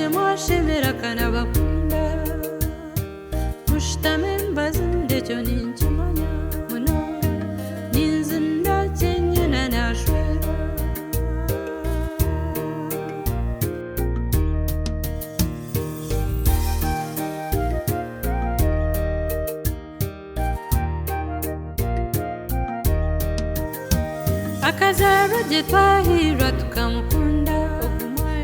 je mwashimira kana bakunda mushtame mbazinde cyo ninchimanya munonga ninzinda cyenyena nashwera akazaro jetwahirwa tukamukunda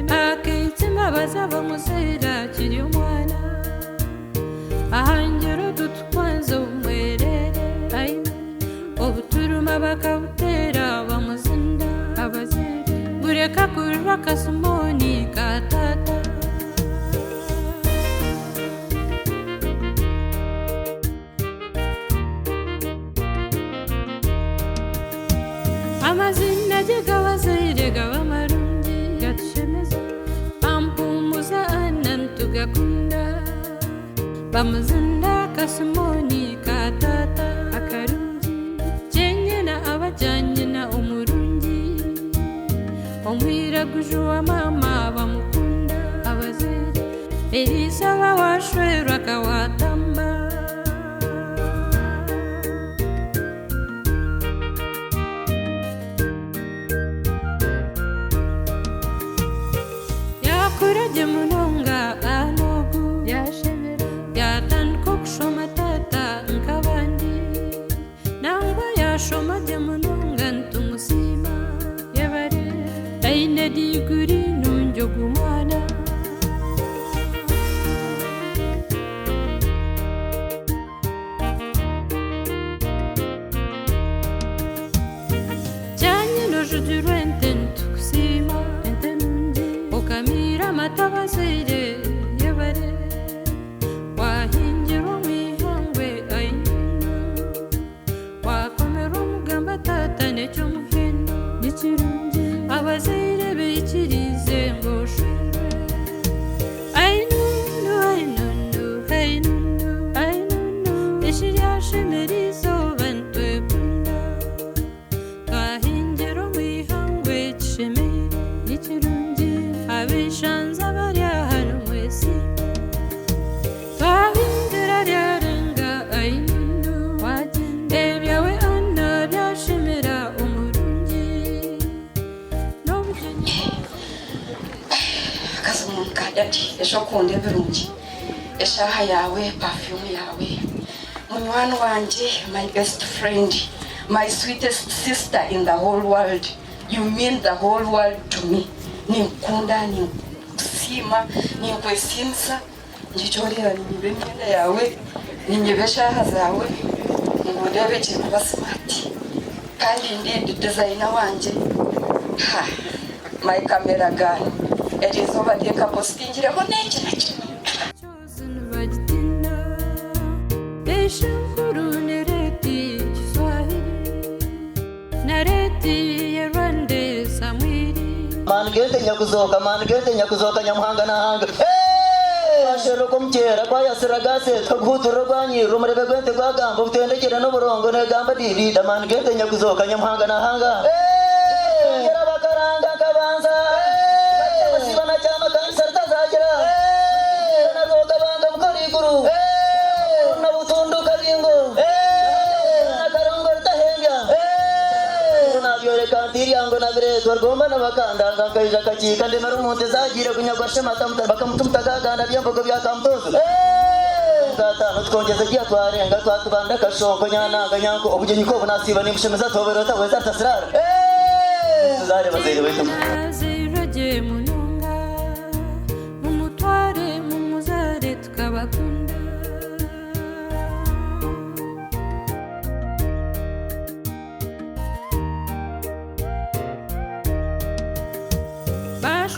akaitima bazava musera kiri umwana ahangiro dutwanza umwerere obuturuma bakabutera bamuzinda abazere bureka kurwa kasumoni katata amazina jegawazire gawamarundi gatushemeza ampumuza anam tugakunda bamuzinda kasumoni katata akarungi jenyena abajanyena umurungi omwira gujuwa mama bamukunda abazere elisa bawashwerwa kawatamba yakuraje munonga anogu yashemera yatan kokshoma tata nkabandi nangwa yashomaje munonga ntumusima yabare aine diguri nunjogumana janye nojudurente ntukusima okamira matabazire yabare wahingira umwihangwe ayinu wakomera umugamba tata necyo muheno n'ikirungi abazire bikirize ngo shere ayinunu ayinunu ayinunu ayinunu eshiryashemerizo bantwekunda twahingira umwihangwe kishemere n'ikirungi abishanza barya hano mwesi twahindira ryarenga ayinunu ebyawe Anna byashimira umurungi n'ubugeni kazumuntu kadati esho kunde birungi eshaha yawe perfume yawe munywani wanje my best friend my sweetest sister in the whole world you mean the whole world to me ninkunda ninkusima ninkwesinsa ngichorera ninyibe imyenda yawe ninyibe shaha zawe ngurebe kikuba smart kandi ndi designer wanje ha my camera guy erizo badeka postingireho neke nake chosen vajitina beshukuru nereti Kiswahili nareti yerwande samwiri mangete nyakuzoka nyamuhanga nahanga ashero kumchera kwa yasiragase taguturo rwanyi rumurebe gwente gwagamba utendekera n'uburongo negamba dirida mangete nyakuzoka nyamuhanga nahanga ngera bakaranga kabanza basibana cyama kanisa tazagera nazoga banga mukoriguru nabutunduka bingo nakarongo tahengya nabyore yango nabirezwa rwomba n'abakandanga kayija kakika ndi narumunte zagire kunyagwashe matamta bakamutagagana byambogo byakamtozo gatano twongeze giya twarenga twatubanda kashongo nyananga nyanko obugenyi ko bunasiba nimushemeza toberota weza tasirara tuzare bazere wetu aziraje munonga mumutware mumuzare tukabakunda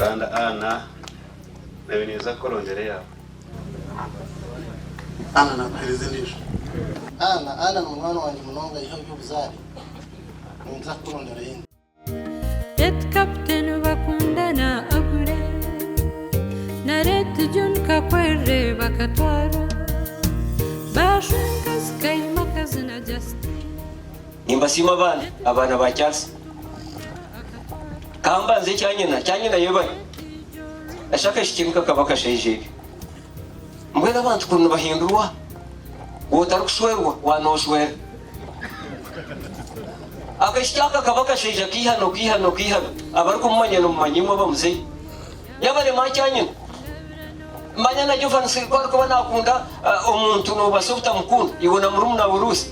Okuhingira Annah nebineza korondere yawe Annah nakuhereze ndisho Annah n'umwana wanjye munonga yiho by'ubuzari nza kurondera yindi Red captain bakundana agure na red John kakwere bakatwara bashunga skayimakazi na Justin Nimbasima abana ba Charles Kamba nze cyanyina yeba ashaka ishikimika kabaka sheje mbwira abantu kuntu bahindurwa wotarushwerwa wanoshwera akashaka kabaka sheje kihano abariko mumanya no mumanyimo bamuze yabare macyanye manya na Jovan Sirikwa ko banakunda umuntu no basofta mukunda ibona muri muna burusi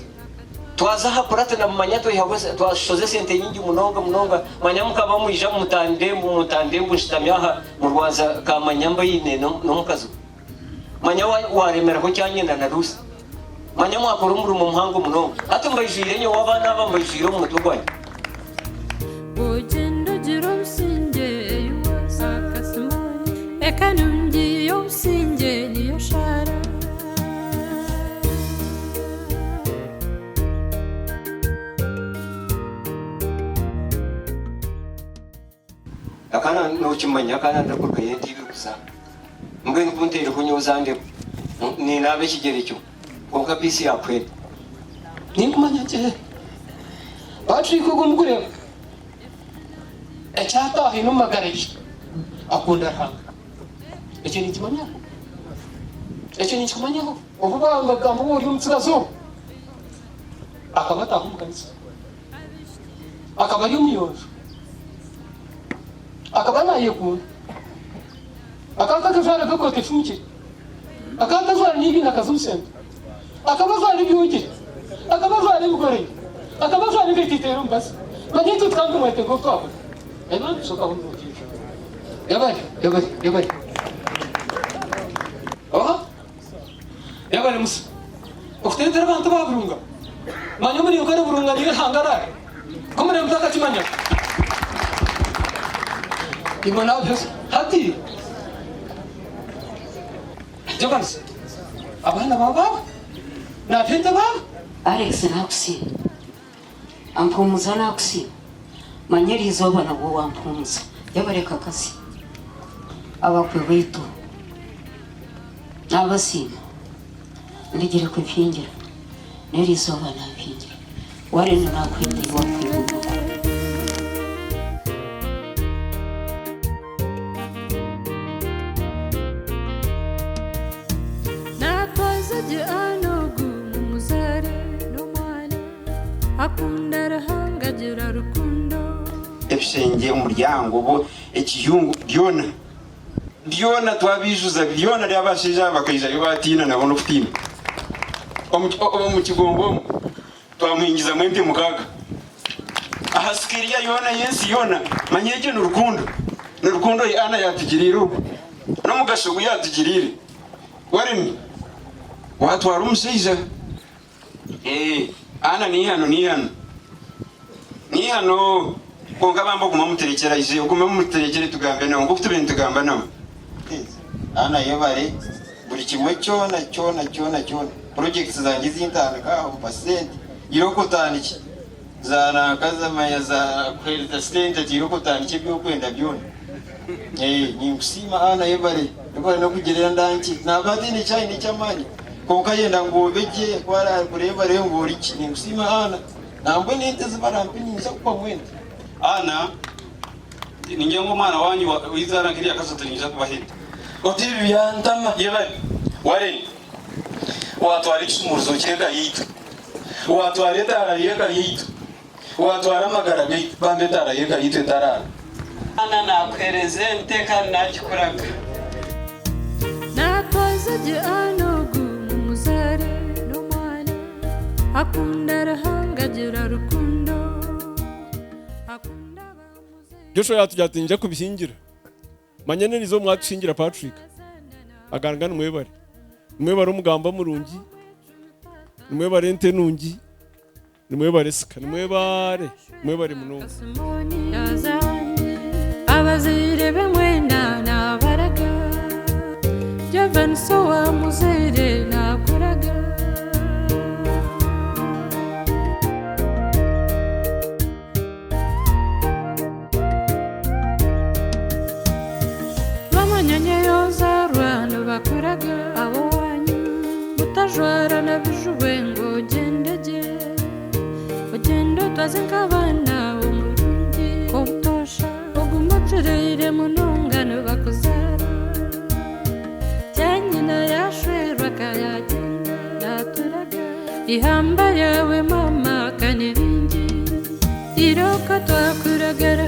twaza hapurate na manya to yahoze twashoze sente nyingi munonga manya mukaba muyija mutandembu shitamyaha mu Rwanda ka manyamba yine no mukazo manya waremera ko cyanyenda na rusi manya mwakora umuru mu muhango munonga atumbayijire nyo wabana bambayijire mu mutugwanya ugendo gira usinge akasimo ekanungi yosinge niyo shara akana no chimanya akana ndakurka yendi gusa mbwe nkuntera kunyuzande ni nabe kigere cyo konka pisi yakwe ninkumanya cye Patrick ugumgure echata hino magareji akunda hanga ecyo ni kimanya uvuga amagambo uri umtsigazo akabata kumkanisa akabari umuyonjo akabana yekuna akakazara gakote funki akakazara nibi nakazumsenda akabazara byuki akabazara bigore akabazara bititero mbasi manyeto tkangu mwete gokwa ena soka hundo yabari oh yabari mus uftendera bantu baburunga manyo muri ukare burunga ni hangara komere mtaka timanya imana byose hati Jobans abana baba na penta baba Alex nakusi ampumuza nakusi manyeri izoba nabo wampumuza yabareka kasi abakwe bitu nabasima ndigire kwipingira neri izoba napingira wari nakwindi wakwibuka Ebisenge umuryango bo ekiyungu byona twabijuza byona ryabashije bakayija yobatina nabona kutina mu kigombo twamwingiza mwempe mukaga ahasikiriya yona yensi yona manyeje n'urukundo Anna yatugirira no mugashugu yatugirire warimi watwara umusije Anna ni hano konga bambo kumamuterekera ije kumamuterekere tugambe nawo ngo kutubene tugamba nawo Anna yobare buri kimwe cyona projects zanjye zintandika percent iroko tandiki zana kazamaya za credit state iroko tandiki byo kwenda byone ni usima Anna yobare no kugerera ndanki nabadini cyane cyamani konka yenda ngo beje kwara kureba rero ngo iki ni usima Anna nambwe niteze barampinyiza kwa mwende Anna ninge ngo mwana wanyu wizana kiriya kasatanyije kubahita otibi yantama yebari ware watwara ikumuzo cyenda yitu watwara tara yeka yitu watwara magara yitu bambe tara yeka yitu tarara Anna nakwereze nteka nakikuraga natwazaje anogu muzare no mwana akundara hangagira rukundo akunda bamuze Joshua yatujyatinja kubishingira manyene nizo mwatshingira Patrick agangana mwebare umugamba murungi mwebare ntenungi mwebare sika mwebare munonga abazire bemwenda nabaraga Jovan sowa muzere nakuraga bakuraga abo wanyu mutajwara na bijube ngo ugende twaze nk'abana umurungi ko utosha ugumucurire mu ntungano bakuzara ihamba yawe mama kaniringi iroka twakuragara